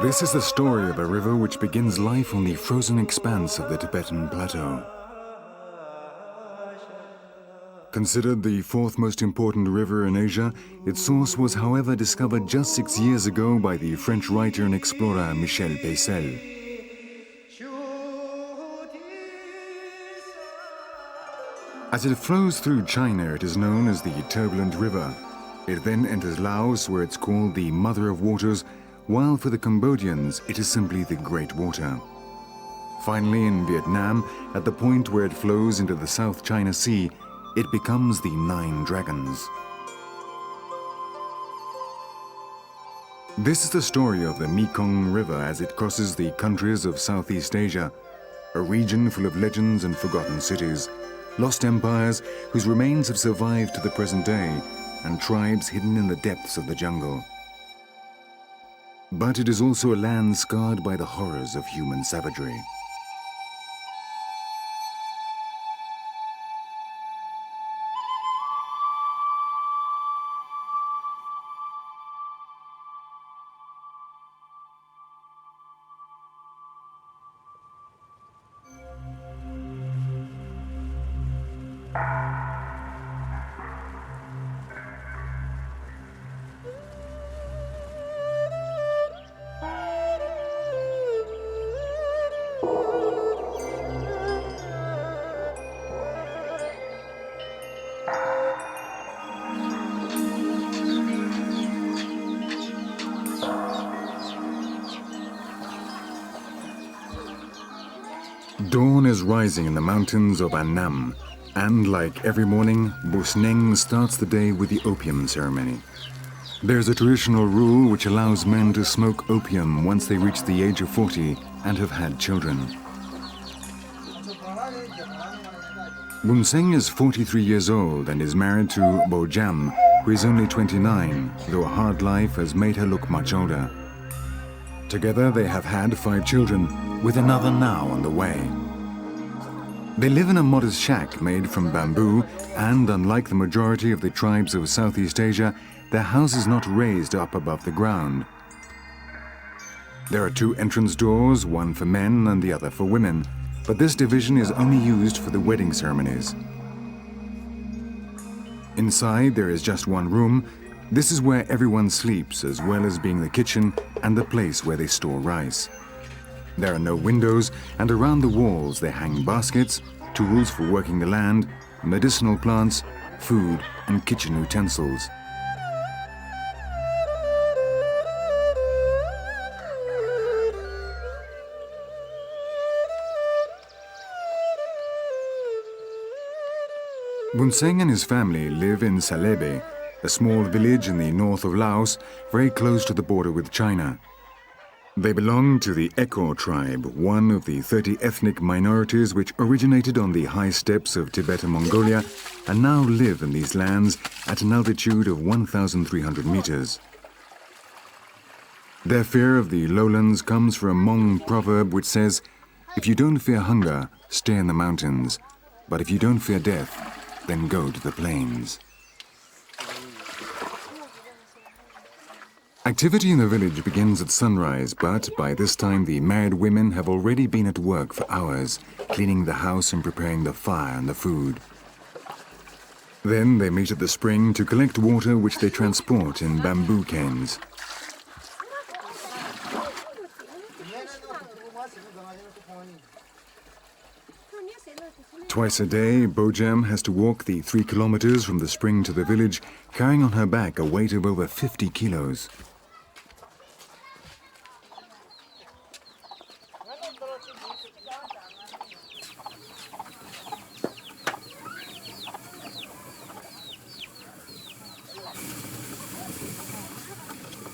This is the story of a river which begins life on the frozen expanse of the Tibetan plateau. Considered the fourth most important river in Asia, its source was, however, discovered just 6 years ago by the French writer and explorer Michel Peissel. As it flows through China, it is known as the Turbulent River. It then enters Laos, where it's called the Mother of Waters, while for the Cambodians, it is simply the Great Water. Finally, in Vietnam, at the point where it flows into the South China Sea, it becomes the Nine Dragons. This is the story of the Mekong River as it crosses the countries of Southeast Asia, a region full of legends and forgotten cities, lost empires whose remains have survived to the present day, and tribes hidden in the depths of the jungle. But it is also a land scarred by the horrors of human savagery. Dawn is rising in the mountains of Annam, and like every morning, Busneng starts the day with the opium ceremony. There's a traditional rule which allows men to smoke opium once they reach the age of 40 and have had children. Bunseng is 43 years old and is married to Bojam, who is only 29, though a hard life has made her look much older. Together they have had 5 children, with another now on the way. They live in a modest shack made from bamboo, and unlike the majority of the tribes of Southeast Asia, their house is not raised up above the ground. There are 2 entrance doors, one for men and the other for women, but this division is only used for the wedding ceremonies. Inside there is just one room. This is where everyone sleeps, as well as being the kitchen and the place where they store rice. There are no windows, and around the walls they hang baskets, tools for working the land, medicinal plants, food, and kitchen utensils. Bunseng and his family live in Salebe, a small village in the north of Laos, very close to the border with China. They belong to the Ekor tribe, one of the 30 ethnic minorities which originated on the high steppes of Tibet and Mongolia and now live in these lands at an altitude of 1,300 meters. Their fear of the lowlands comes from a Hmong proverb which says, "If you don't fear hunger, stay in the mountains, but if you don't fear death, then go to the plains." Activity in the village begins at sunrise, but by this time the married women have already been at work for hours, cleaning the house and preparing the fire and the food. Then they meet at the spring to collect water which they transport in bamboo canes. Twice a day, Bojam has to walk the 3 kilometers from the spring to the village, carrying on her back a weight of over 50 kilos.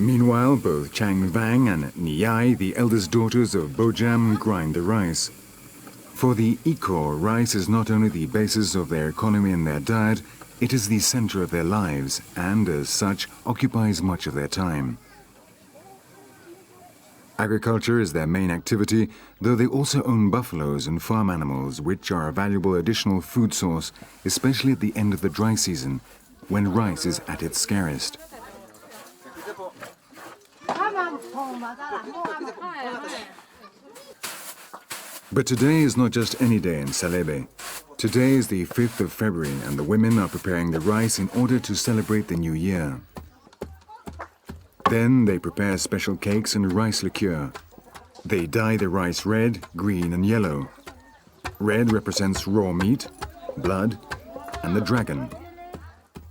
Meanwhile, both Chang Vang and Niyai, the eldest daughters of Bojam, grind the rice. For the Ikor, rice is not only the basis of their economy and their diet, it is the center of their lives and, as such, occupies much of their time. Agriculture is their main activity, though they also own buffaloes and farm animals, which are a valuable additional food source, especially at the end of the dry season, when rice is at its scarcest. But today is not just any day in Salebe. Today is the 5th of February, and the women are preparing the rice in order to celebrate the new year. Then they prepare special cakes and rice liqueur. They dye the rice red, green, and yellow. Red represents raw meat, blood, and the dragon.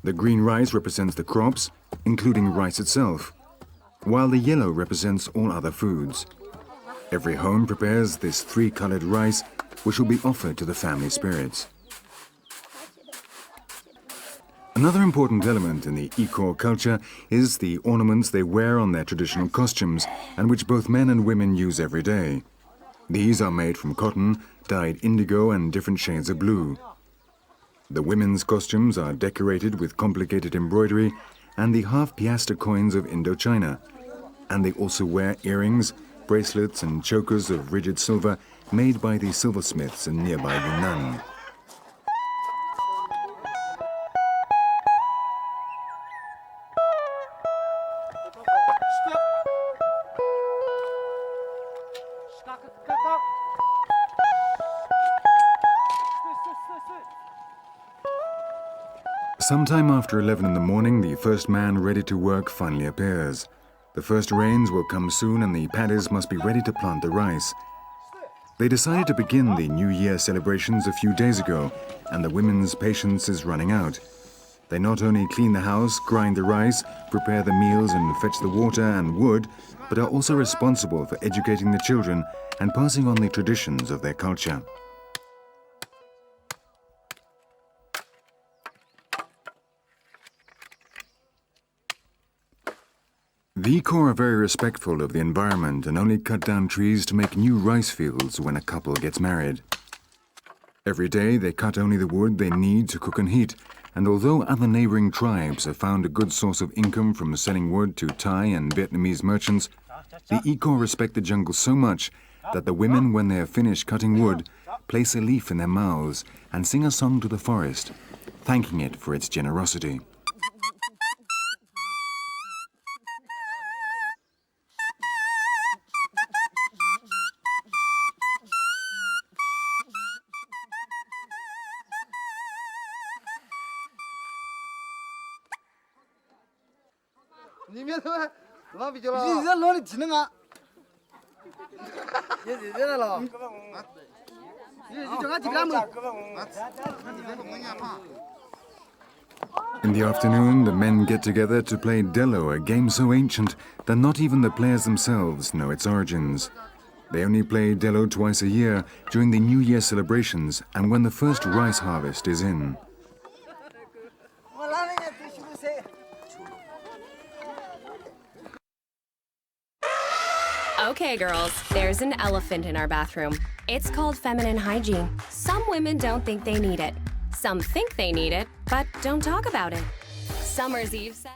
The green rice represents the crops, including rice itself, while the yellow represents all other foods. Every home prepares this three-colored rice, which will be offered to the family spirits. Another important element in the Ikor culture is the ornaments they wear on their traditional costumes, and which both men and women use every day. These are made from cotton, dyed indigo and different shades of blue. The women's costumes are decorated with complicated embroidery and the half-piastre coins of Indochina, and they also wear earrings, bracelets and chokers of rigid silver made by the silversmiths in nearby Yunnan. Sometime after 11 in the morning, the first man ready to work finally appears. The first rains will come soon and the paddies must be ready to plant the rice. They decided to begin the New Year celebrations a few days ago, and the women's patience is running out. They not only clean the house, grind the rice, prepare the meals and fetch the water and wood, but are also responsible for educating the children and passing on the traditions of their culture. The Ikor are very respectful of the environment and only cut down trees to make new rice fields when a couple gets married. Every day they cut only the wood they need to cook and heat, and although other neighboring tribes have found a good source of income from selling wood to Thai and Vietnamese merchants, the Ikor respect the jungle so much that the women, when they have finished cutting wood, place a leaf in their mouths and sing a song to the forest, thanking it for its generosity. In the afternoon, the men get together to play Dello, a game so ancient that not even the players themselves know its origins. They only play Dello twice a year, during the New Year celebrations and when the first rice harvest is in. Okay, girls, there's an elephant in our bathroom. It's called feminine hygiene. Some women don't think they need it. Some think they need it, but don't talk about it. Summer's Eve said...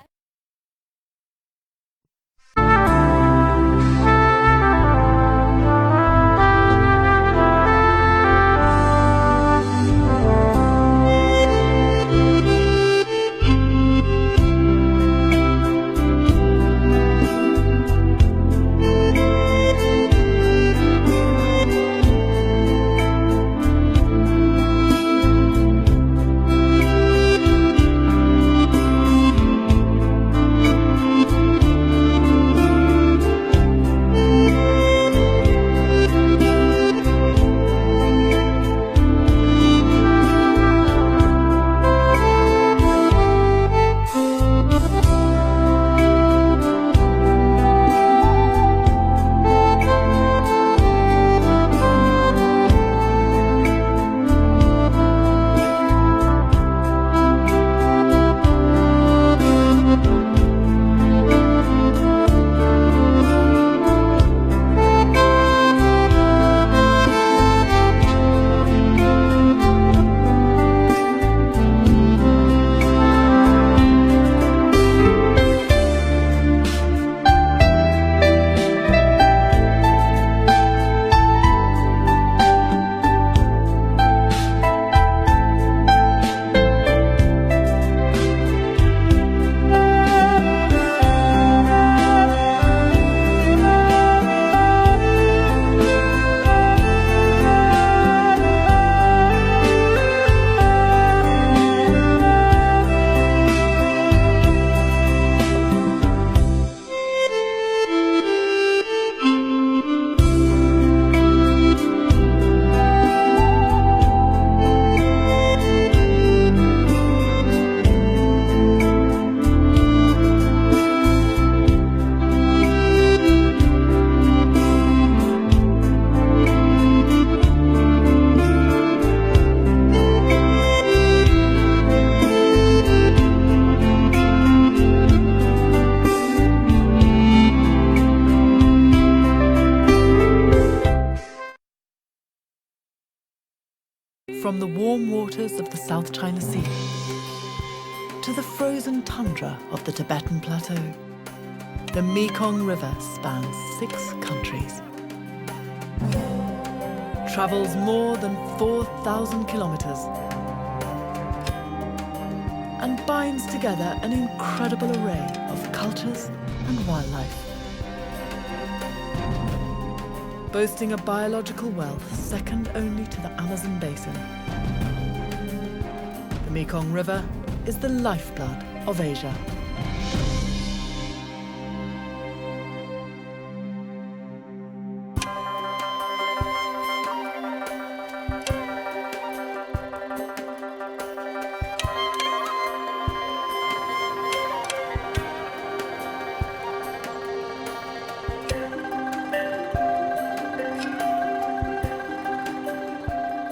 From the warm waters of the South China Sea to the frozen tundra of the Tibetan Plateau, the Mekong River spans 6 countries, travels more than 4,000 kilometers, and binds together an incredible array of cultures and wildlife. Boasting a biological wealth second only to the Amazon basin, the Mekong River is the lifeblood of Asia.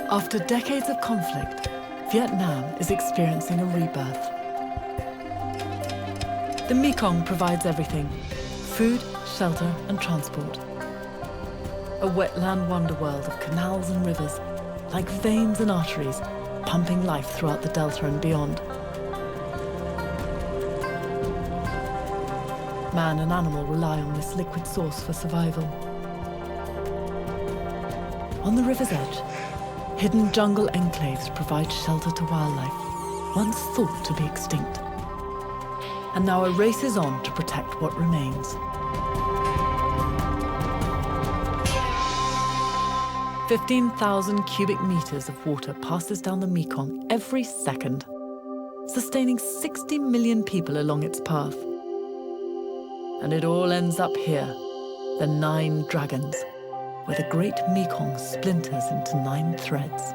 After decades of conflict, Vietnam is experiencing a rebirth. The Mekong provides everything: food, shelter, and transport. A wetland wonderworld of canals and rivers, like veins and arteries, pumping life throughout the delta and beyond. Man and animal rely on this liquid source for survival. On the river's edge, hidden jungle enclaves provide shelter to wildlife, once thought to be extinct. And now a race is on to protect what remains. 15,000 cubic meters of water passes down the Mekong every second, sustaining 60 million people along its path. And it all ends up here, the 9 Dragons, where the great Mekong splinters into 9 threads,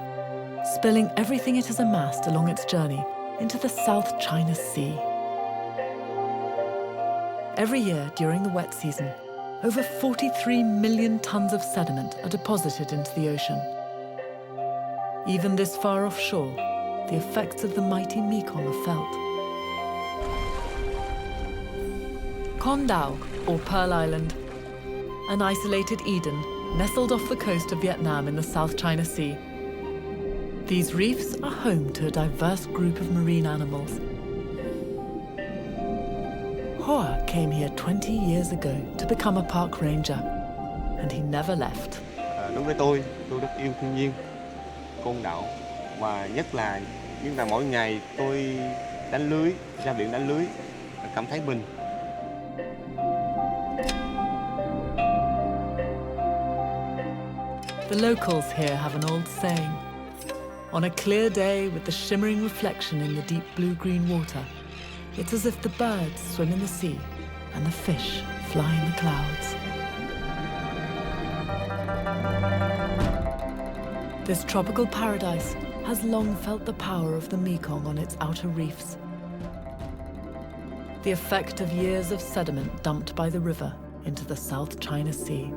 spilling everything it has amassed along its journey into the South China Sea. Every year during the wet season, over 43 million tons of sediment are deposited into the ocean. Even this far offshore, the effects of the mighty Mekong are felt. Con Dao, or Pearl Island, an isolated Eden nestled off the coast of Vietnam in the South China Sea. These reefs are home to a diverse group of marine animals. Hoa came here 20 years ago to become a park ranger, and he never left. Đối với tôi rất yêu thiên nhiên, côn đảo, và nhất là mỗi ngày tôi đánh lưới, ra biển đánh lưới, cảm thấy bình. The locals here have an old saying: on a clear day with the shimmering reflection in the deep blue-green water, it's as if the birds swim in the sea and the fish fly in the clouds. This tropical paradise has long felt the power of the Mekong on its outer reefs. The effect of years of sediment dumped by the river into the South China Sea.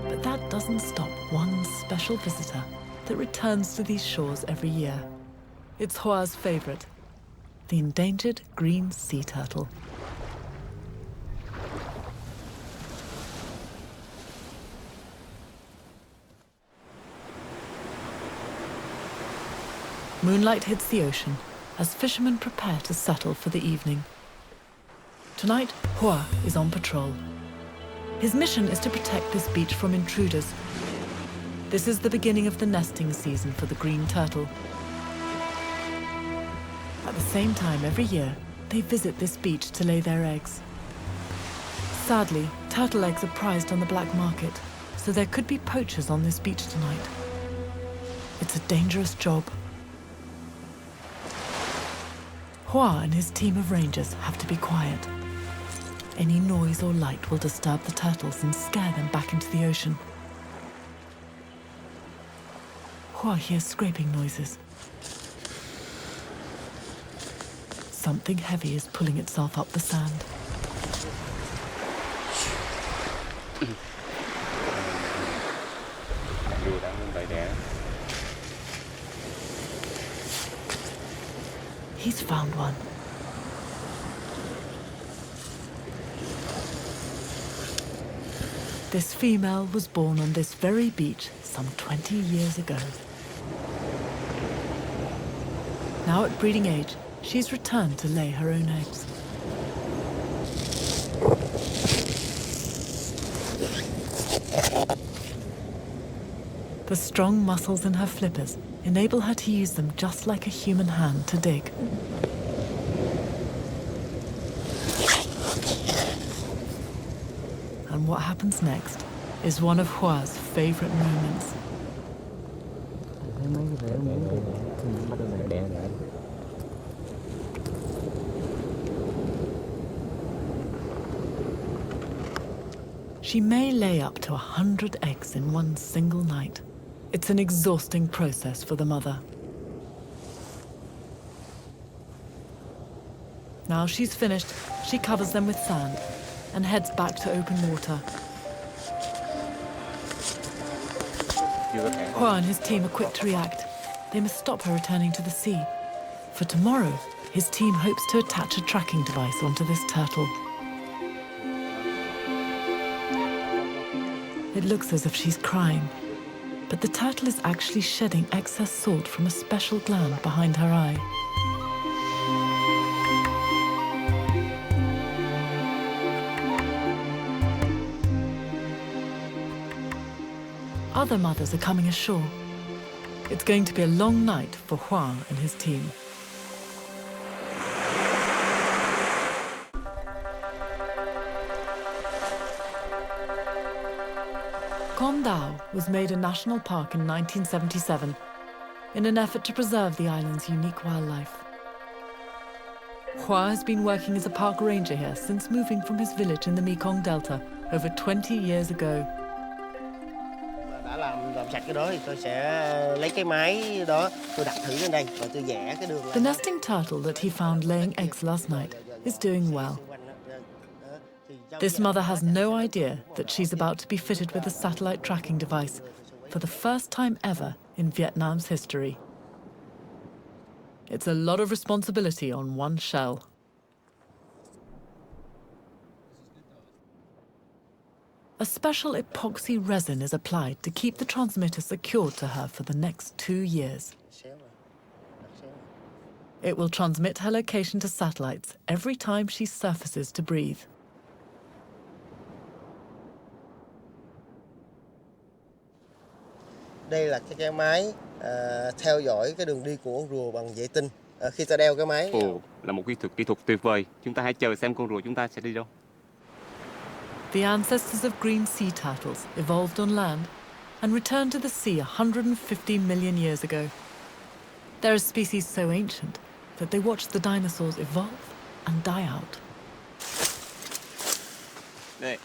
But that doesn't stop one special visitor that returns to these shores every year. It's Hoa's favorite, the endangered green sea turtle. Moonlight hits the ocean as fishermen prepare to settle for the evening. Tonight, Hoa is on patrol. His mission is to protect this beach from intruders. This is the beginning of the nesting season for the green turtle. At the same time, every year, they visit this beach to lay their eggs. Sadly, turtle eggs are prized on the black market, so there could be poachers on this beach tonight. It's a dangerous job. Hoa and his team of rangers have to be quiet. Any noise or light will disturb the turtles and scare them back into the ocean. Hoa hears scraping noises. Something heavy is pulling itself up the sand. He's found one. This female was born on this very beach some 20 years ago. Now at breeding age, she's returned to lay her own eggs. The strong muscles in her flippers enable her to use them just like a human hand to dig. And what happens next is one of Hua's favorite moments. She may lay up to 100 eggs in one single night. It's an exhausting process for the mother. Now she's finished, she covers them with sand and heads back to open water. Hua and his team are quick to react. They must stop her returning to the sea. For tomorrow, his team hopes to attach a tracking device onto this turtle. It looks as if she's crying, but the turtle is actually shedding excess salt from a special gland behind her eye. Other mothers are coming ashore. It's going to be a long night for Hua and his team. Dao was made a national park in 1977 in an effort to preserve the island's unique wildlife. Hua has been working as a park ranger here since moving from his village in the Mekong Delta over 20 years ago. Đã làm sạch cái đó thì tôi sẽ lấy cái máy đó, tôi đặt thử lên đây và tôi vẽ cái đường. The nesting turtle that he found laying eggs last night is doing well. This mother has no idea that she's about to be fitted with a satellite tracking device for the first time ever in Vietnam's history. It's a lot of responsibility on one shell. A special epoxy resin is applied to keep the transmitter secured to her for the next 2 years. It will transmit her location to satellites every time she surfaces to breathe. Đây là cái máy theo dõi cái đường đi của con rùa bằng vệ tinh. Khi ta đeo cái máy. Ồ, là một kỹ thuật tuyệt vời. Chúng ta hãy chờ xem con rùa chúng ta sẽ đi đâu. The ancestors of green sea turtles evolved on land and returned to the sea 150 million years ago. They're a species so ancient that they watched the dinosaurs evolve and die out.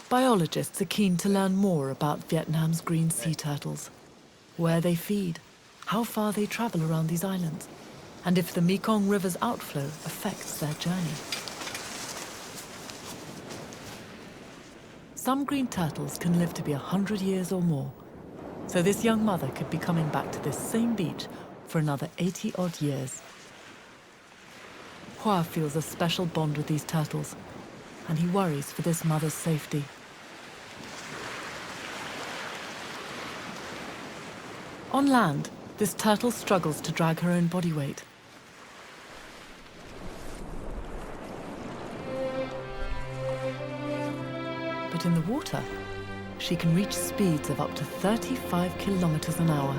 Biologists are keen to learn more about Vietnam's green sea turtles, where they feed, how far they travel around these islands, and if the Mekong River's outflow affects their journey. Some green turtles can live to be 100 years or more, so this young mother could be coming back to this same beach for another 80-odd years. Hua feels a special bond with these turtles, and he worries for this mother's safety. On land, this turtle struggles to drag her own body weight. But in the water, she can reach speeds of up to 35 kilometers an hour.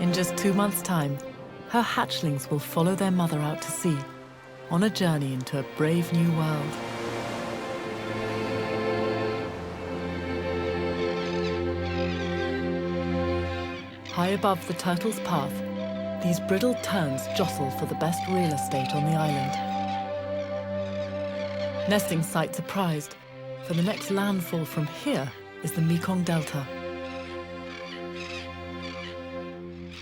In just 2 months' time, her hatchlings will follow their mother out to sea, on a journey into a brave new world. High above the turtle's path, these brittle terns jostle for the best real estate on the island. Nesting sites are prized, for the next landfall from here is the Mekong Delta.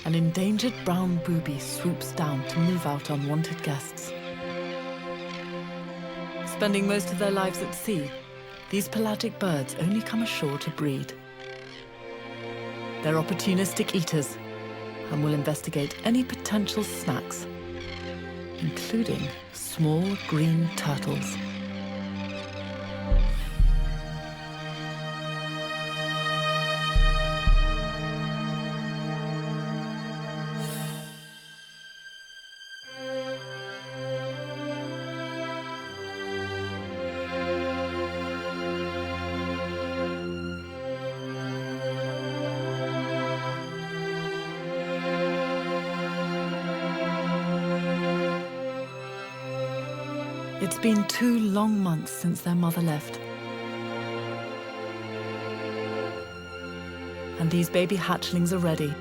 An endangered brown booby swoops down to move out unwanted guests. Spending most of their lives at sea, these pelagic birds only come ashore to breed. They're opportunistic eaters and will investigate any potential snacks, including small green turtles. It's been 2 long months since their mother left. And these baby hatchlings are ready.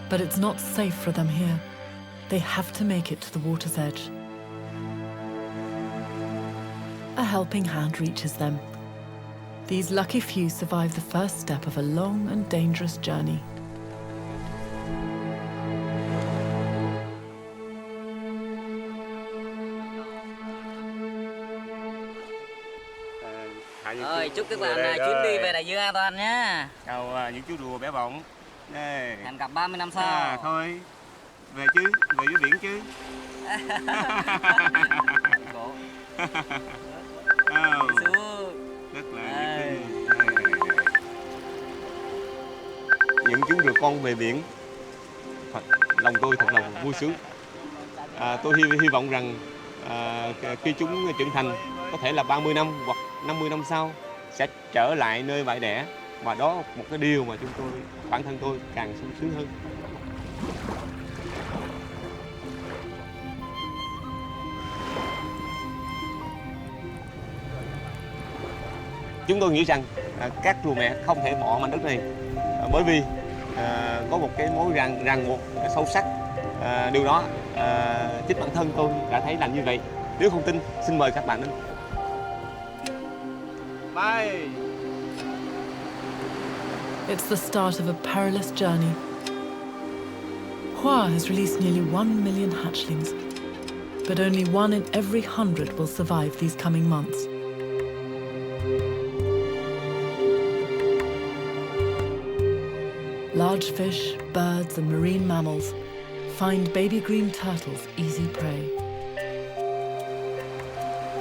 But it's not safe for them here. They have to make it to the water's edge. A helping hand reaches them. These lucky few survive the first step of a long and dangerous journey. Rồi, chúc các bạn chuyến đi về đại dương an toàn nhé. Chào những chú rùa bé bỏng. Đây. Hẹn gặp 30 năm sau. Thôi, về chứ, về dưới biển chứ. Cổ. Rất là những chú rùa con về biển. Lòng tôi thật là vui sướng. Tôi hy vọng rằng khi chúng trưởng thành, có thể là 30 năm hoặc 50 năm sau sẽ trở lại nơi bãi đẻ, và đó là một cái điều mà bản thân tôi càng sung sướng hơn. Chúng tôi nghĩ rằng các rùa mẹ không thể bỏ mảnh đất này, bởi vì có một cái mối ràng buộc sâu sắc. Điều đó chính bản thân tôi đã thấy làm như vậy. Nếu không tin, xin mời các bạn đến. Bye. It's the start of a perilous journey. Hua has released nearly 1 million hatchlings, but only 1 in every 100 will survive these coming months. Large fish, birds, and marine mammals find baby green turtles easy prey.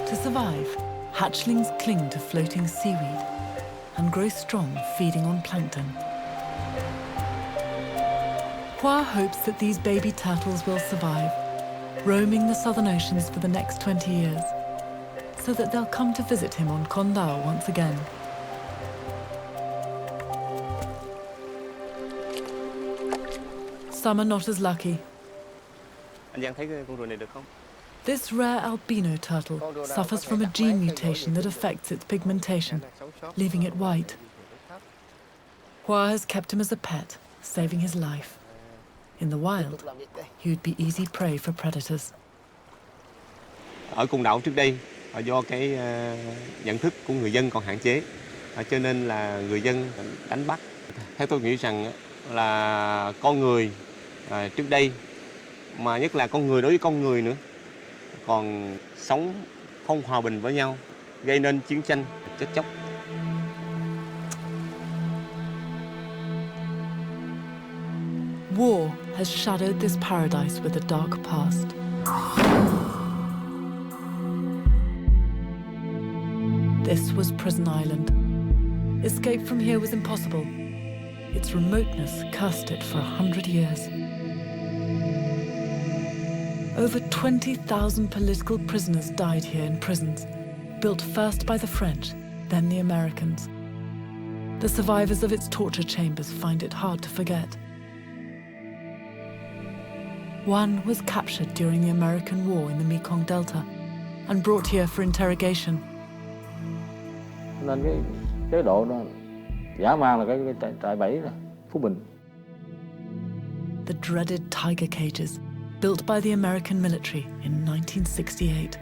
To survive, hatchlings cling to floating seaweed and grow strong feeding on plankton. Hua hopes that these baby turtles will survive, roaming the southern oceans for the next 20 years, so that they'll come to visit him on Condao once again. Some are not as lucky. Anh Giang thấy con rùa này được không? This rare albino turtle suffers from a gene mutation that affects its pigmentation, leaving it white. Hua has kept him as a pet, saving his life. In the wild, he would be easy prey for predators. Ở Côn Đảo trước đây, do cái nhận thức của người dân còn hạn chế, cho nên là người dân đánh bắt. Theo tôi nghĩ rằng là con người trước đây, mà nhất là con người đối với con người nữa, còn sống không hòa bình với nhau, gây nên chiến tranh, chết chóc. War has shadowed this paradise with a dark past. This was Prison Island. Escape from here was impossible. Its remoteness cursed it for 100 years. Over 20,000 political prisoners died here in prisons, built first by the French, then the Americans. The survivors of its torture chambers find it hard to forget. One was captured during the American War in the Mekong Delta and brought here for interrogation. Nên cái chế độ đó dã man là cái trại bẫy đó, Phú Bình. The dreaded tiger cages, built by the American military in 1968.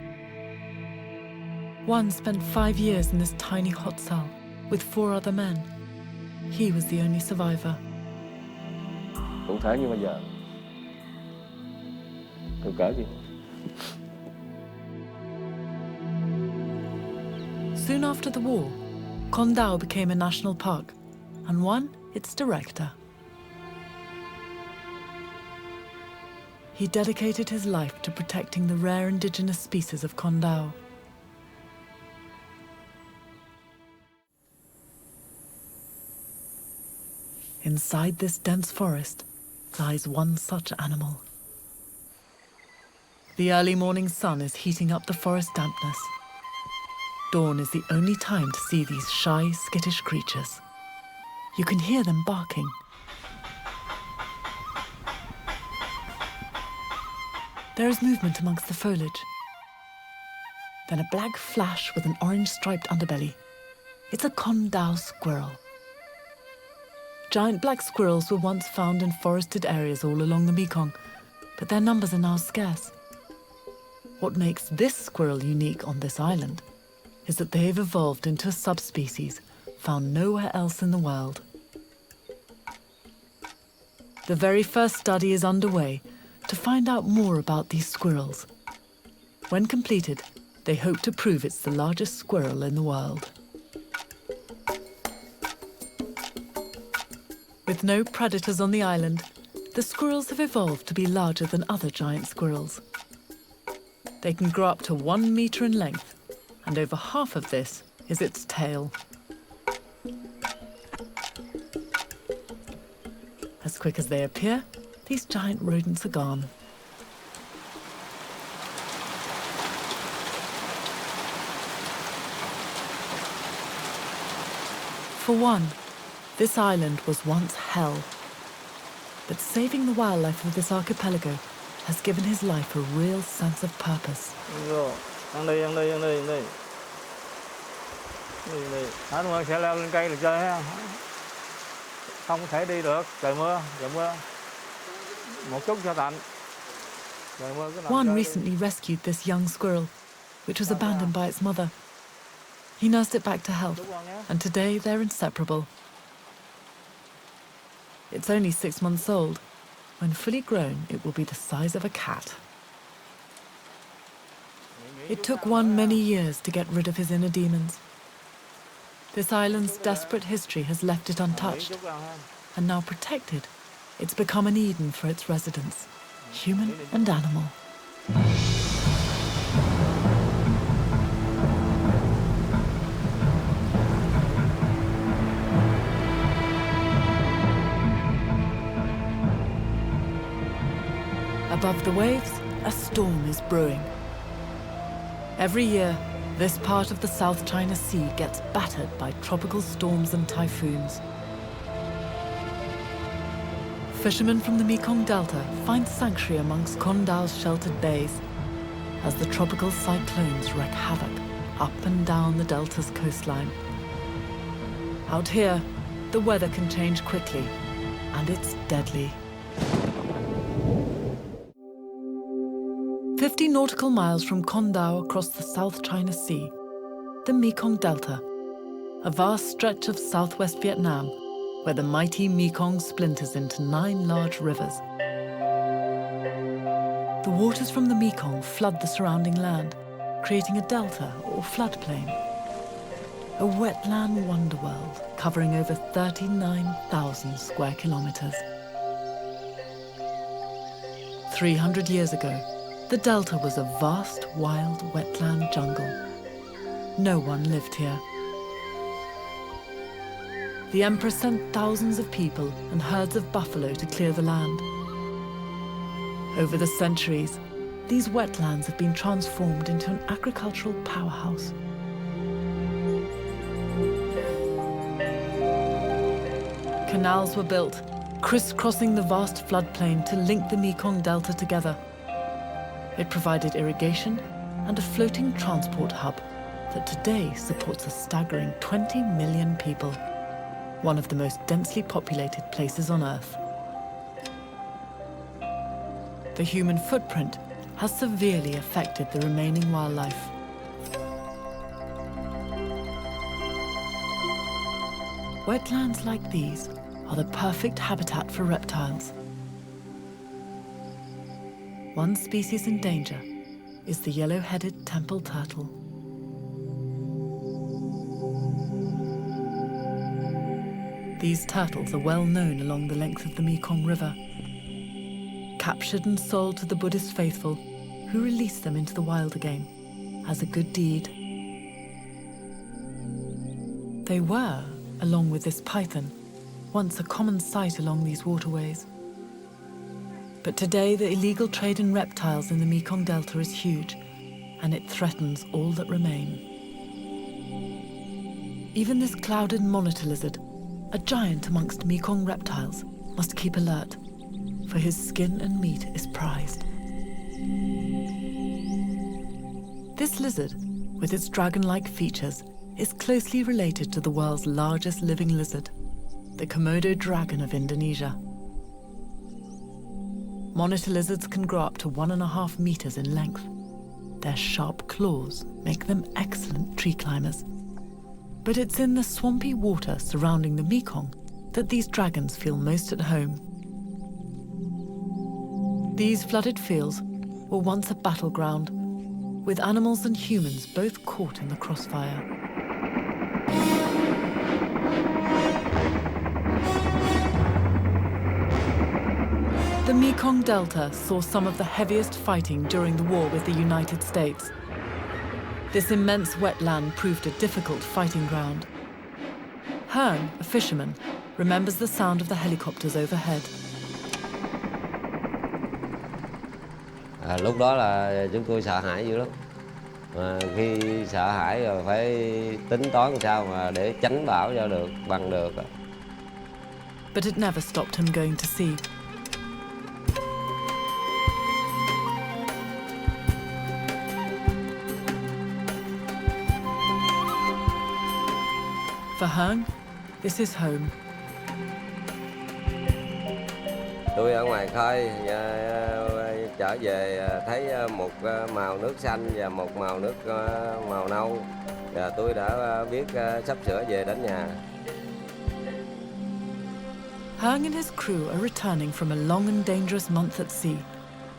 One spent 5 years in this tiny hot cell with 4 other men. He was the only survivor. Cụ thể như bây giờ, tôi kể gì? Soon after the war, Condao became a national park and won its director. He dedicated his life to protecting the rare indigenous species of Condao. Inside this dense forest lies one such animal. The early morning sun is heating up the forest dampness. Dawn is the only time to see these shy, skittish creatures. You can hear them barking. There is movement amongst the foliage. Then a black flash with an orange-striped underbelly. It's a Condau squirrel. Giant black squirrels were once found in forested areas all along the Mekong, but their numbers are now scarce. What makes this squirrel unique on this island is that they've evolved into a subspecies found nowhere else in the world. The very first study is underway to find out more about these squirrels. When completed, they hope to prove it's the largest squirrel in the world. With no predators on the island, the squirrels have evolved to be larger than other giant squirrels. They can grow up to 1 meter in length, and over half of this is its tail. As quick as they appear, these giant rodents are gone. For one, this island was once hell. But saving the wildlife of this archipelago has given his life a real sense of purpose. One recently rescued this young squirrel, which was abandoned by its mother. He nursed it back to health, and today they're inseparable. It's only 6 months old. When fully grown, it will be the size of a cat. It took one many years to get rid of his inner demons. This island's desperate history has left it untouched, and now protected, it's become an Eden for its residents, human and animal. Above the waves, a storm is brewing. Every year, this part of the South China Sea gets battered by tropical storms and typhoons. Fishermen from the Mekong Delta find sanctuary amongst Condau's sheltered bays as the tropical cyclones wreak havoc up and down the delta's coastline. Out here, the weather can change quickly, and it's deadly. 50 nautical miles from Condau across the South China Sea, the Mekong Delta, a vast stretch of southwest Vietnam where the mighty Mekong splinters into 9 large rivers. The waters from the Mekong flood the surrounding land, creating a delta or floodplain. A wetland wonderworld covering over 39,000 square kilometers. 300 years ago, the delta was a vast, wild wetland jungle. No one lived here. The emperor sent thousands of people and herds of buffalo to clear the land. Over the centuries, these wetlands have been transformed into an agricultural powerhouse. Canals were built, crisscrossing the vast floodplain to link the Mekong Delta together. It provided irrigation and a floating transport hub that today supports a staggering 20 million people, one of the most densely populated places on Earth. The human footprint has severely affected the remaining wildlife. Wetlands like these are the perfect habitat for reptiles. One species in danger is the yellow-headed temple turtle. These turtles are well known along the length of the Mekong River. Captured and sold to the Buddhist faithful, who release them into the wild again as a good deed. They were, along with this python, once a common sight along these waterways. But today, the illegal trade in reptiles in the Mekong Delta is huge, and it threatens all that remain. Even this clouded monitor lizard, a giant amongst Mekong reptiles, must keep alert, for his skin and meat is prized. This lizard, with its dragon-like features, is closely related to the world's largest living lizard, the Komodo dragon of Indonesia. Monitor lizards can grow up to 1.5 meters in length. Their sharp claws make them excellent tree climbers. But it's in the swampy water surrounding the Mekong that these dragons feel most at home. These flooded fields were once a battleground, with animals and humans both caught in the crossfire. The Mekong Delta saw some of the heaviest fighting during the war with the United States. This immense wetland proved a difficult fighting ground. Hearn, a fisherman, remembers the sound of the helicopters overhead. Lúc đó là chúng tôi sợ hãi dữ lắm. Khi sợ hãi rồi phải tính toán làm sao mà để tránh bão cho được, bằng được. But it never stopped him going to sea. For Hearn, this is home. Tôi ở ngoài khơi, trở về thấy một màu nước xanh và một màu nước màu nâu. Và tôi đã biết sắp sửa về đến nhà. Hearn and his crew are returning from a long and dangerous month at sea,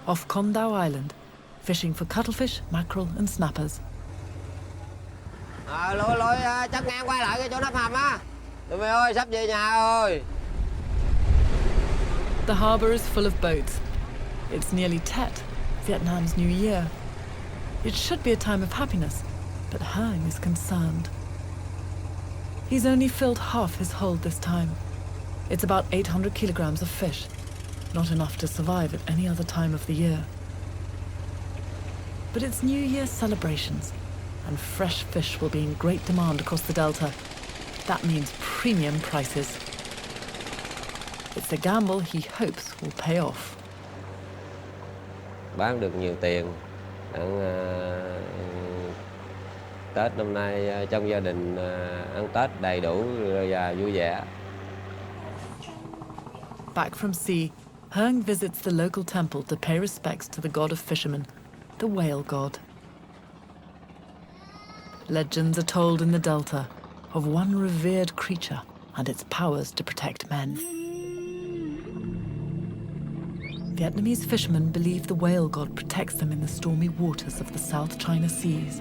off Condau Island, fishing for cuttlefish, mackerel and snappers. Lôi chắp ngang quay lại cái chỗ nắp hầm á. Tụi mày ơi, sắp về nhà rồi. The harbour is full of boats. It's nearly Tet, Vietnam's New Year. It should be a time of happiness, but Hearn is concerned. He's only filled half his hold this time. It's about 800 kilograms of fish, not enough to survive at any other time of the year. But it's New Year celebrations, and fresh fish will be in great demand across the Delta. That means premium prices. It's a gamble he hopes will pay off. Bán được nhiều tiền. Tết năm nay trong gia đình ăn Tết đầy đủ và vui vẻ. Back from sea, Hearn visits the local temple to pay respects to the god of fishermen, the whale god. Legends are told in the Delta of one revered creature and its powers to protect men. Vietnamese fishermen believe the whale god protects them in the stormy waters of the South China Seas.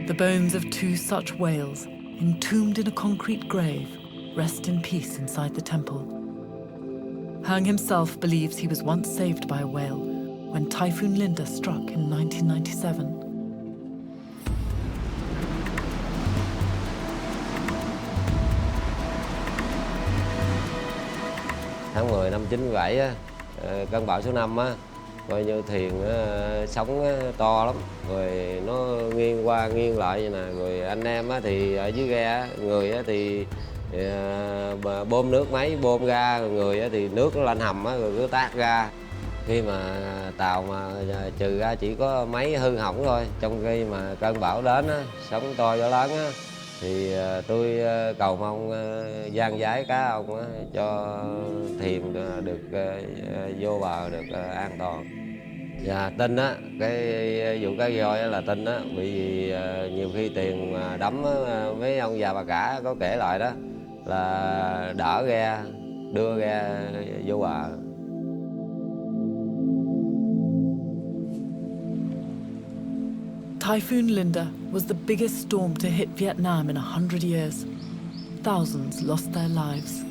The bones of 2 such whales, entombed in a concrete grave, rest in peace inside the temple. Hearn himself believes he was once saved by a whale when Typhoon Linda struck in 1997. Tháng 10 năm 97 á, cơn bão số 5 á, coi như thuyền sóng to lắm, rồi nó nghiêng qua nghiêng lại vậy nè, rồi anh em á thì ở dưới ghe, người á thì bơm nước máy bơm ra, rồi người á thì nước nó lên hầm á, rồi cứ tát ra. Khi mà tàu mà trừ ra chỉ có máy hư hỏng thôi, trong khi mà cơn bão đến á, sóng to gió lớn á, thì tôi cầu mong giang giái cá ông á, cho thuyền được vô bờ được an toàn. Và tin á, cái vụ cá voi là tin á, vì nhiều khi tiền mà đắm á, mấy ông già bà cả có kể lại đó là đỡ ghe, đưa ghe vô bờ. Typhoon Linda was the biggest storm to hit Vietnam in 100 years. Thousands lost their lives.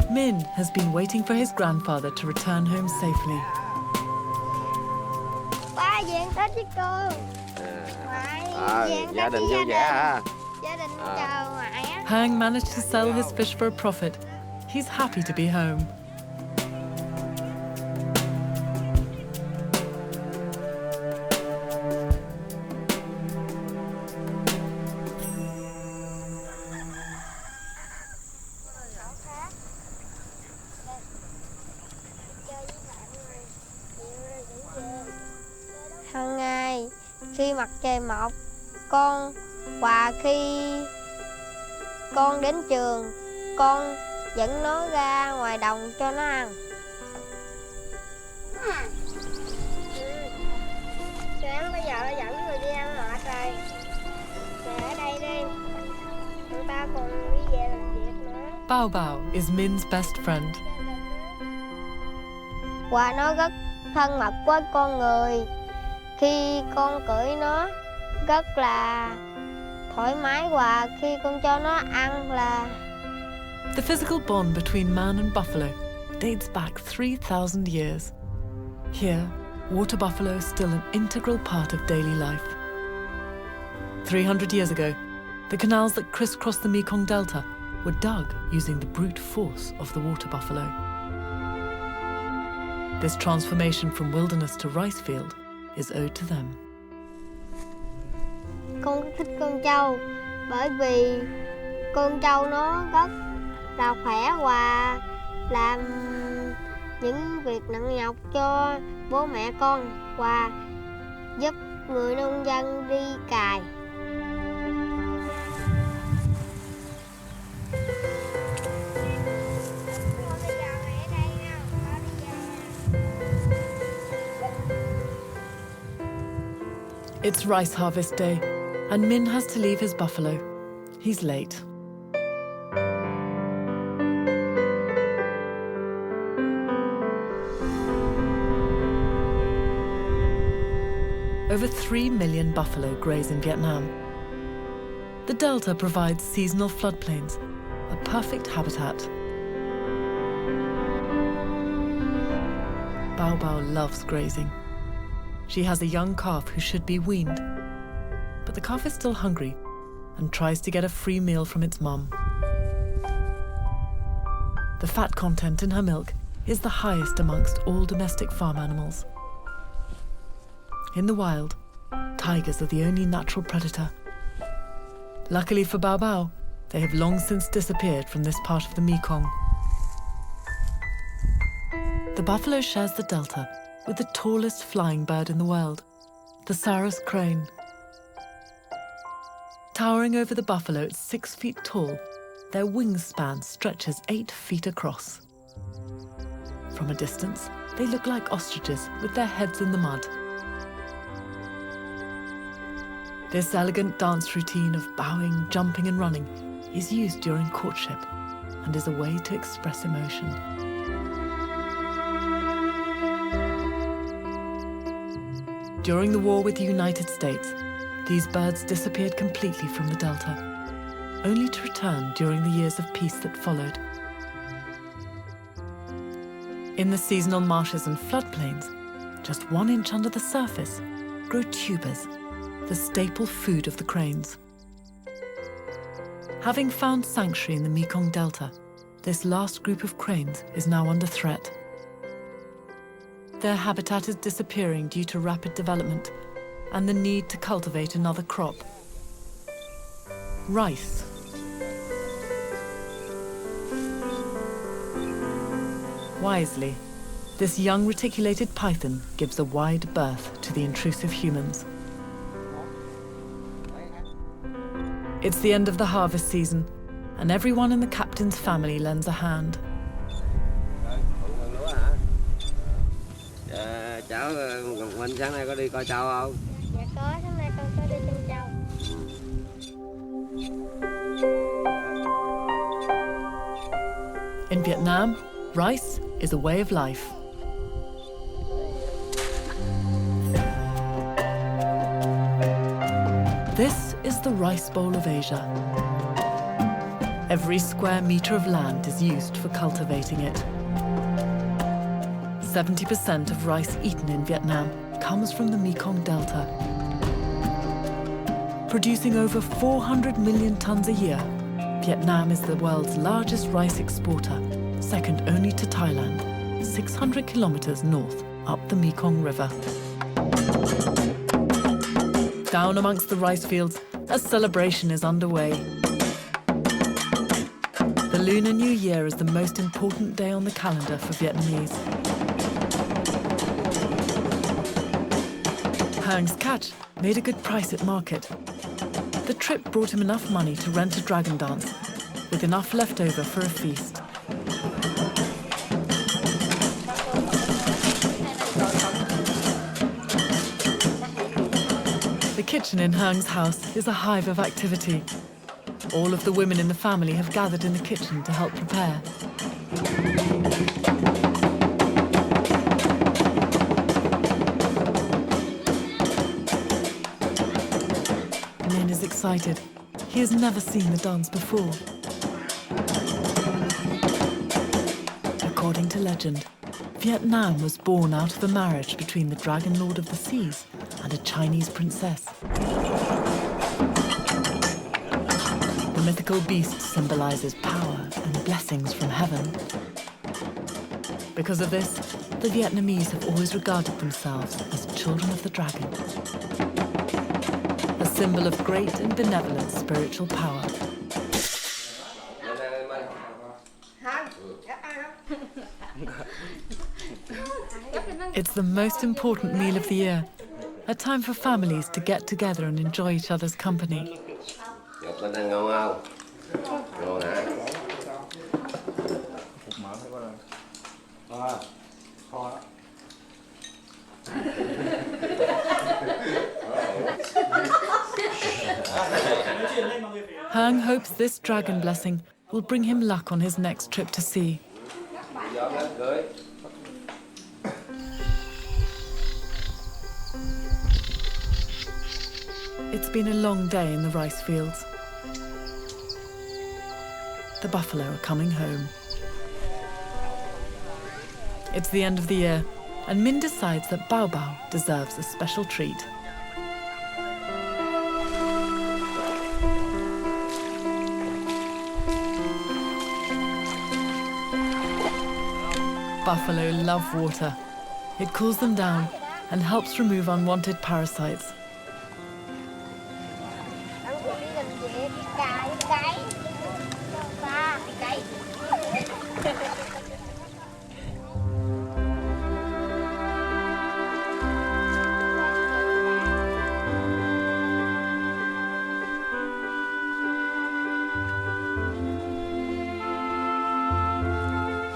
Min has been waiting for his grandfather to return home safely. Ba về ăn Tết với cô. Gia đình vui vẻ hả? Gia đình chào ngoại á. Hearn managed to sell his fish for a profit. He's happy to be home. mặt trời mọc con, và khi con đến trường, con dẫn nó ra ngoài đồng cho nó ăn. Sáng bây giờ dẫn người đi ăn mệt rồi. Về ở đây đi. Người ta còn đi về làm việc nữa. Bao Bao is Min's best friend. Và nó rất thân mật với con người. Khi con cưỡi nó rất là thoải mái, và khi con cho nó ăn là... The physical bond between man and buffalo dates back 3,000 years. Here, water buffalo is still an integral part of daily life. 300 years ago, the canals that crisscross the Mekong Delta were dug using the brute force of the water buffalo. This transformation from wilderness to rice field is owed to them. Con thích con trâu bởi vì con trâu nó rất là khỏe và làm những việc nặng nhọc cho bố mẹ con và giúp người nông dân đi cày. It's rice harvest day, and Min has to leave his buffalo. He's late. Over 3 million buffalo graze in Vietnam. The Delta provides seasonal floodplains, a perfect habitat. Bao Bao loves grazing. She has a young calf who should be weaned, but the calf is still hungry and tries to get a free meal from its mum. The fat content in her milk is the highest amongst all domestic farm animals. In the wild, tigers are the only natural predator. Luckily for Bao Bao, they have long since disappeared from this part of the Mekong. The buffalo shares the delta with the tallest flying bird in the world, the Sarus crane. Towering over the buffalo at 6 feet tall, their wingspan stretches 8 feet across. From a distance, they look like ostriches with their heads in the mud. This elegant dance routine of bowing, jumping and running is used during courtship and is a way to express emotion. During the war with the United States, these birds disappeared completely from the Delta, only to return during the years of peace that followed. In the seasonal marshes and floodplains, just 1 inch under the surface, grow tubers, the staple food of the cranes. Having found sanctuary in the Mekong Delta, this last group of cranes is now under threat. Their habitat is disappearing due to rapid development and the need to cultivate another crop. Rice. Wisely, this young reticulated python gives a wide berth to the intrusive humans. It's the end of the harvest season, and everyone in the captain's family lends a hand. Cháu mình sáng nay có đi coi trâu không? Dạ có, sáng nay con có đi chăn trâu. In Vietnam, rice is a way of life. This is the Rice Bowl of Asia. Every square meter of land is used for cultivating it. 70% of rice eaten in Vietnam comes from the Mekong Delta. Producing over 400 million tons a year, Vietnam is the world's largest rice exporter, second only to Thailand, 600 kilometers north up the Mekong River. Down amongst the rice fields, a celebration is underway. The Lunar New Year is the most important day on the calendar for Vietnamese. Hang's Catch made a good price at market. The trip brought him enough money to rent a dragon dance, with enough left over for a feast. The kitchen in Hang's house is a hive of activity. All of the women in the family have gathered in the kitchen to help prepare. Min is excited. He has never seen the dance before. According to legend, Vietnam was born out of a marriage between the Dragon Lord of the Seas and a Chinese princess. The mythical beast symbolizes power and blessings from heaven. Because of this, the Vietnamese have always regarded themselves as children of the dragon, a symbol of great and benevolent spiritual power. It's the most important meal of the year, a time for families to get together and enjoy each other's company. Hang hopes this dragon blessing will bring him luck on his next trip to sea. It's been a long day in the rice fields. The buffalo are coming home. It's the end of the year, and Min decides that Bao Bao deserves a special treat. Buffalo love water. It cools them down and helps remove unwanted parasites.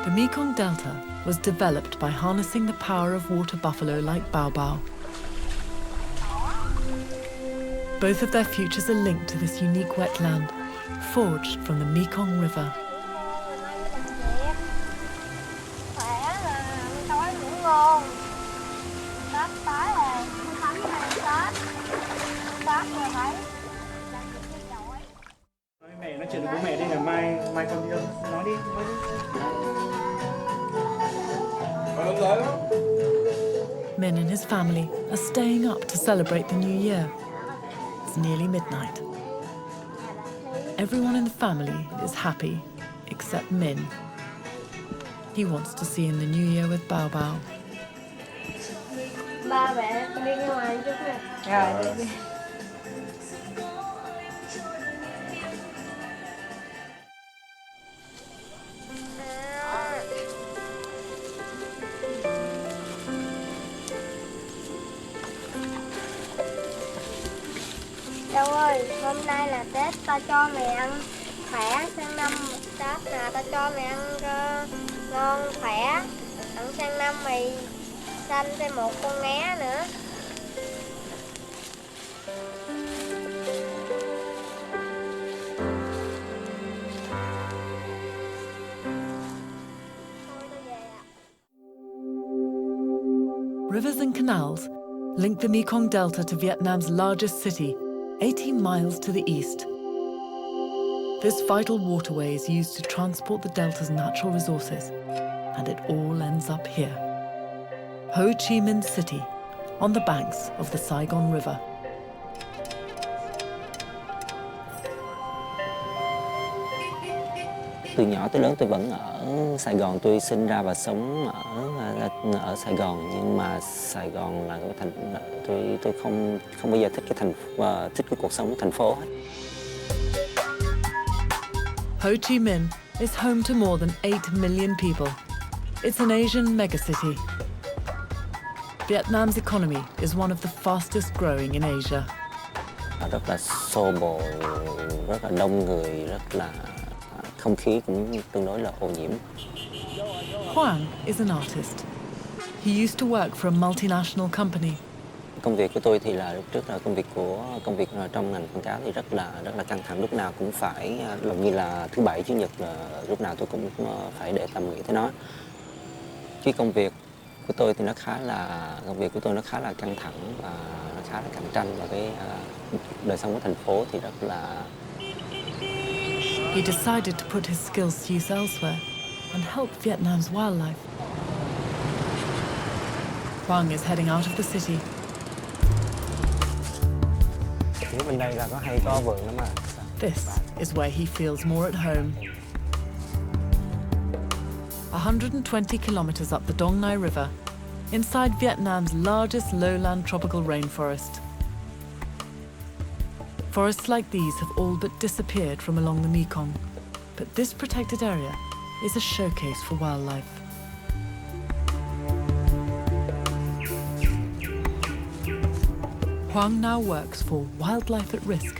The Mekong Delta was developed by harnessing the power of water buffalo like Bao Bao. Both of their futures are linked to this unique wetland, forged from the Mekong River. Mẹ nói chuyện với bố mẹ đi, ngày mai con đi đâu? Nói đi. Min and his family are staying up to celebrate the new year. It's nearly midnight. Everyone in the family is happy, except Min. He wants to see in the new year with Bao Bao. Ba mẹ, con đi ra ngoài chút nè. Rồi, đi. Châu ơi, hôm nay là Tết, ta cho mẹ ăn khỏe, sang năm Tết là ta cho mẹ ăn ngon khỏe, đặng sang năm mày sanh thêm một con né nữa. Rivers and canals link the Mekong Delta to Vietnam's largest city, 18 miles to the east. This vital waterway is used to transport the delta's natural resources, and it all ends up here. Ho Chi Minh City, on the banks of the Saigon River. Từ nhỏ tới lớn tôi vẫn ở Sài Gòn, tôi sinh ra và sống ở Sài Gòn, nhưng mà Sài Gòn là cái thành tôi không bao giờ thích cái cuộc sống ở thành phố hết. Ho Chi Minh is home to more than 8 million people. It's an Asian megacity. Vietnam's economy is one of the fastest growing in Asia. Rất là xô bồ, rất là đông người, rất là không khí cũng tương đối là ô nhiễm. Huang is an artist. He used to work for a multinational company. Công việc của tôi thì là lúc trước là công việc trong ngành quảng cáo thì rất là căng thẳng, lúc nào cũng phải gần như là thứ bảy chủ nhật là lúc nào tôi cũng phải để tâm nghĩ tới nó. Chứ công việc của tôi thì nó khá là căng thẳng và nó khá là cạnh tranh, và cái đời sống của thành phố thì rất là. He decided to put his skills to use elsewhere and help Vietnam's wildlife. Huang is heading out of the city. Bên đây là có vườn lắm mà. This is where he feels more at home. 120 kilometers up the Dong Nai River, inside Vietnam's largest lowland tropical rainforest. Forests like these have all but disappeared from along the Mekong, but this protected area is a showcase for wildlife. Huang now works for Wildlife at Risk,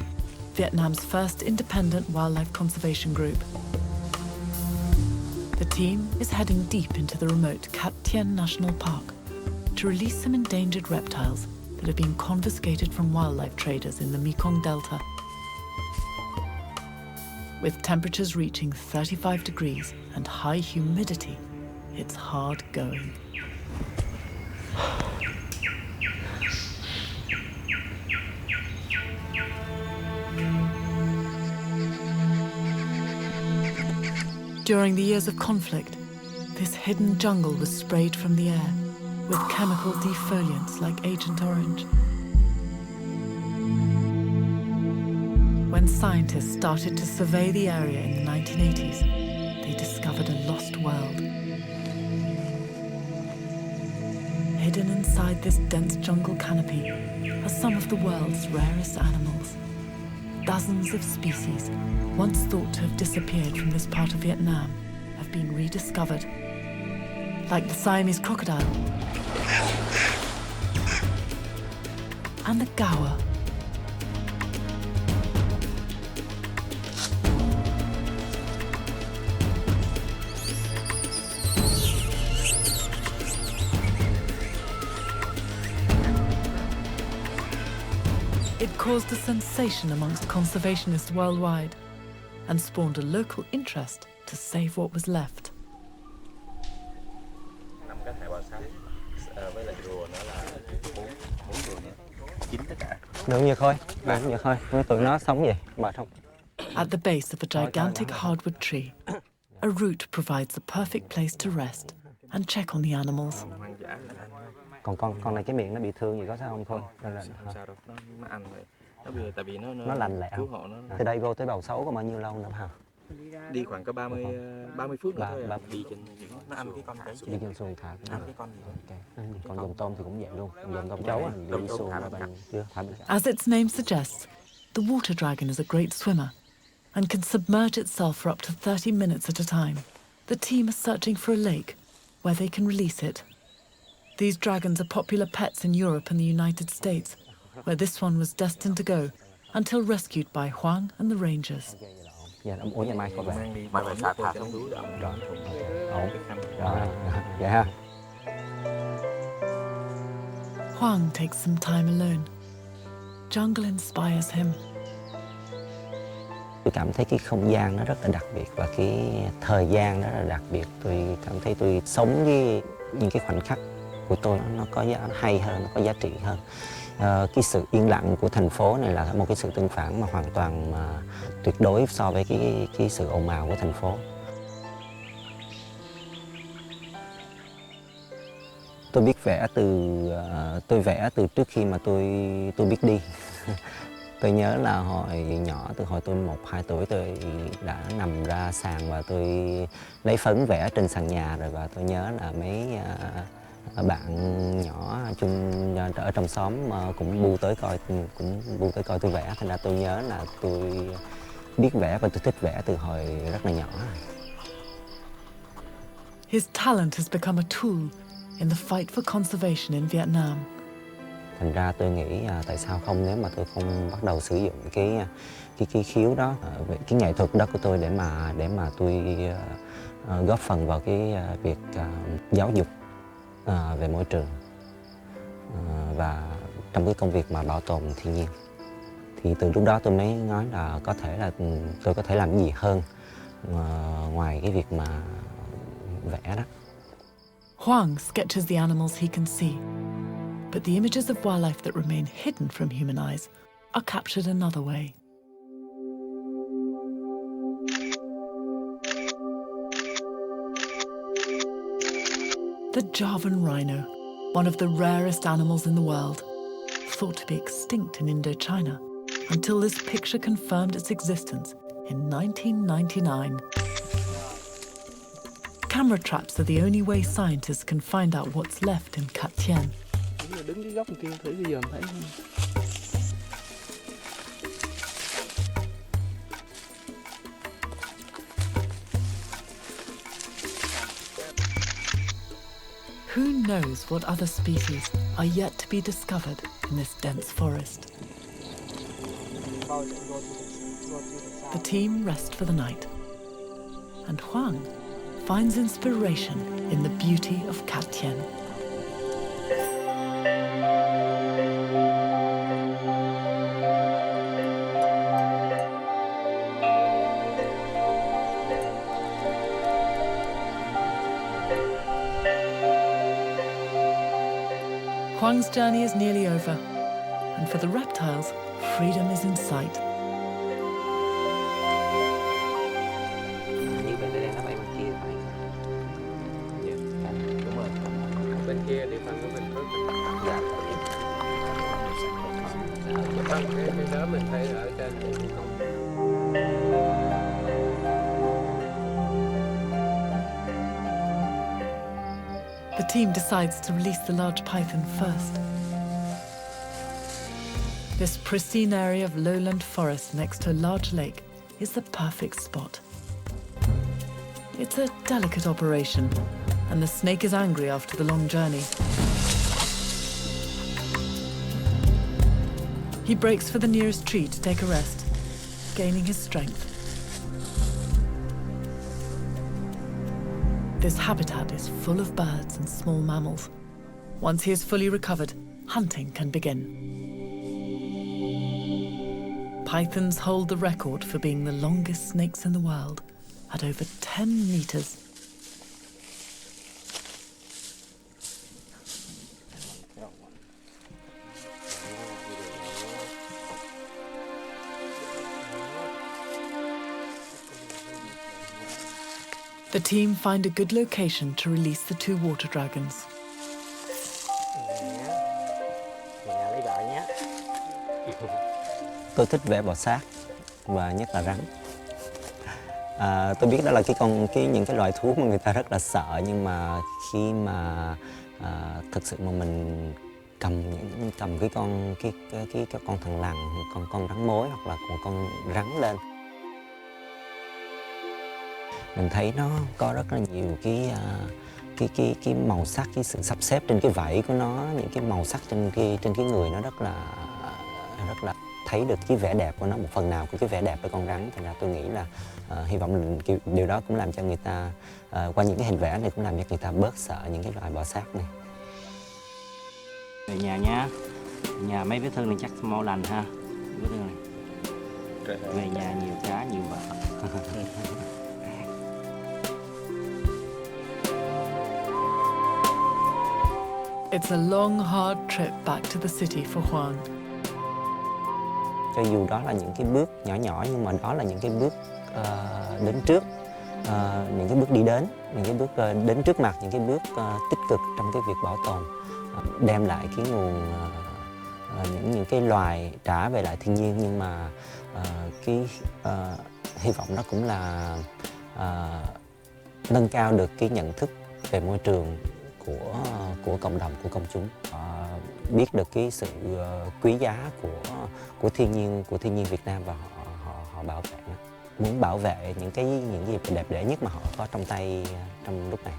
Vietnam's first independent wildlife conservation group. The team is heading deep into the remote Cat Tien National Park to release some endangered reptiles that have been confiscated from wildlife traders in the Mekong Delta. With temperatures reaching 35 degrees and high humidity, it's hard going. During the years of conflict, this hidden jungle was sprayed from the air with chemical defoliants like Agent Orange. When scientists started to survey the area in the 1980s, they discovered a lost world. Hidden inside this dense jungle canopy are some of the world's rarest animals. Dozens of species, once thought to have disappeared from this part of Vietnam, have been rediscovered. Like the Siamese crocodile and the gaur. It caused a sensation amongst conservationists worldwide and spawned a local interest to save what was left. Được nhiều thôi, tụi nó sống vậy, mệt không? At the base of a gigantic hardwood tree, a root provides the perfect place to rest and check on the animals. Còn con này cái miệng nó bị thương gì có sao không thôi? Nó lành lẹ không? Từ đây vô tới Bầu Sấu có bao nhiêu lâu nữa hả? Đi khoảng có 30 phút nữa thôi. Đi trên nó ăn cái con cái. Đi trên xuồng thả ăn cái con gì thôi. Còn dòng tôm thì cũng vậy luôn. Dòng tôm chấu đi xuồng thả. As its name suggests, the water dragon is a great swimmer and can submerge itself for up to 30 minutes at a time. The team is searching for a lake where they can release it. These dragons are popular pets in Europe and the United States, where this one was destined to go until rescued by Huang and the rangers. Ủa ngày mai có về. Mai về thả xuống núi rồi. Ổn. Vậy ha. Huang takes some time alone. Jungle inspires him. Tôi cảm thấy cái không gian nó rất là đặc biệt và cái thời gian nó rất là đặc biệt. Tôi cảm thấy tôi sống với những cái khoảnh khắc của tôi nó có giá hay hơn, nó có giá trị hơn. Cái sự yên lặng của thành phố này là một cái sự tương phản mà hoàn toàn tuyệt đối so với cái sự ồn ào của thành phố. Tôi biết vẽ tôi vẽ từ trước khi mà tôi biết đi. Tôi nhớ là hồi nhỏ, từ hồi tôi 1-2 tuổi tôi đã nằm ra sàn và tôi lấy phấn vẽ trên sàn nhà rồi, và tôi nhớ là mấy bạn nhỏ ở trong xóm cũng bu tới coi tôi vẽ, thành ra tôi nhớ là tôi biết vẽ và tôi thích vẽ từ hồi rất là nhỏ. His talent has become a tool in the fight for conservation in Vietnam. Thành ra tôi nghĩ tại sao không, nếu mà tôi không bắt đầu sử dụng cái khiếu đó, cái nghệ thuật đó của tôi để mà tôi góp phần vào cái việc giáo dục về môi trường và trong cái công việc mà bảo tồn thiên nhiên. Thì từ lúc đó tôi mới nói là có thể là tôi có thể làm cái gì hơn ngoài cái việc mà vẽ đó. Hoang sketches the animals he can see, but the images of wildlife that remain hidden from human eyes are captured another way. The Javan rhino, one of the rarest animals in the world, thought to be extinct in Indochina until this picture confirmed its existence in 1999. Camera traps are the only way scientists can find out what's left in Cat Tien. Đứng cái góc kia thử bây giờ thấy không? Who knows what other species are yet to be discovered in this dense forest? The team rest for the night, and Huang finds inspiration in the beauty of Cat Tien. Huang's journey is nearly over, and for the reptiles, freedom is in sight. Bên kia đi phần của mình cái đó mình thấy ở trên không. The team decides to release the large python first. This pristine area of lowland forest next to a large lake is the perfect spot. It's a delicate operation, and the snake is angry after the long journey. He breaks for the nearest tree to take a rest, gaining his strength. This habitat is full of birds and small mammals. Once he is fully recovered, hunting can begin. Pythons hold the record for being the longest snakes in the world, at over 10 meters. The team find a good location to release the two water dragons. Tôi thích vẽ bò sát và nhất là rắn. Tôi biết đó là những cái loài thú mà người ta rất là sợ, nhưng mà khi mà thực sự mà mình cầm cái con thằn lằn, con rắn mối hoặc là một con rắn lên, mình thấy nó có rất là nhiều cái màu sắc, cái sự sắp xếp trên cái vảy của nó, những cái màu sắc trên cái người nó rất là thấy được cái vẻ đẹp của nó, một phần nào của cái vẻ đẹp của con rắn. Thành ra tôi nghĩ là hy vọng điều đó cũng làm cho người ta qua những cái hình vẽ này cũng làm cho người ta bớt sợ những cái loài bò sát này. Về nhà nha, nhà mấy vết thương này chắc mau lành ha. Vết thương này. Về nhà nhiều cá nhiều vợ. It's a long, hard trip back to the city for Huang. Cho dù đó là những cái bước nhỏ nhưng mà đó là những cái bước đến trước, những cái bước đi đến, những cái bước đến trước mặt, những cái bước tích cực trong cái việc bảo tồn, đem lại cái nguồn những cái loài trả về lại thiên nhiên. Nhưng mà cái hy vọng đó cũng là nâng cao được cái nhận thức về môi trường của cộng đồng, của công chúng, biết được cái sự quý giá của thiên nhiên Việt Nam, và họ bảo vệ nó, muốn bảo vệ những gì đẹp đẽ nhất mà họ có trong tay trong lúc này.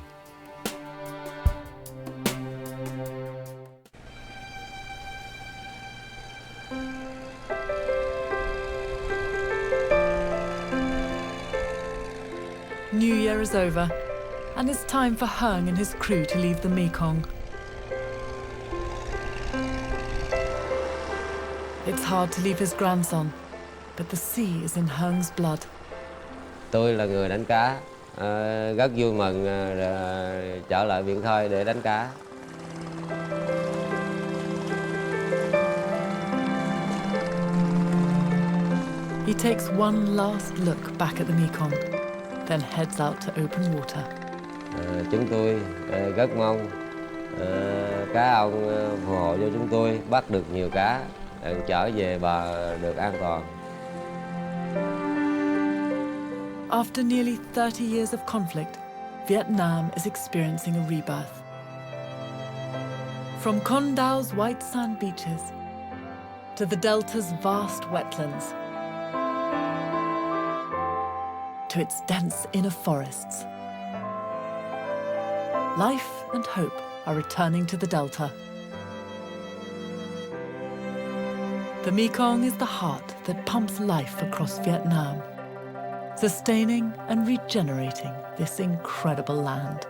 New Year is over, and it's time for Heung and his crew to leave the Mekong. It's hard to leave his grandson, but the sea is in Heung's blood. Tôi là người đánh cá, rất vui mừng trở lại biển khơi để đánh cá. He takes one last look back at the Mekong, then heads out to open water. Chúng tôi rất mong cá ông phù hộ cho chúng tôi bắt được nhiều cá, trở về bờ được an toàn. After nearly 30 years of conflict, Vietnam is experiencing a rebirth. From Con Dao's white sand beaches to the Delta's vast wetlands, to its dense inner forests, life and hope are returning to the Delta. The Mekong is the heart that pumps life across Vietnam, sustaining and regenerating this incredible land.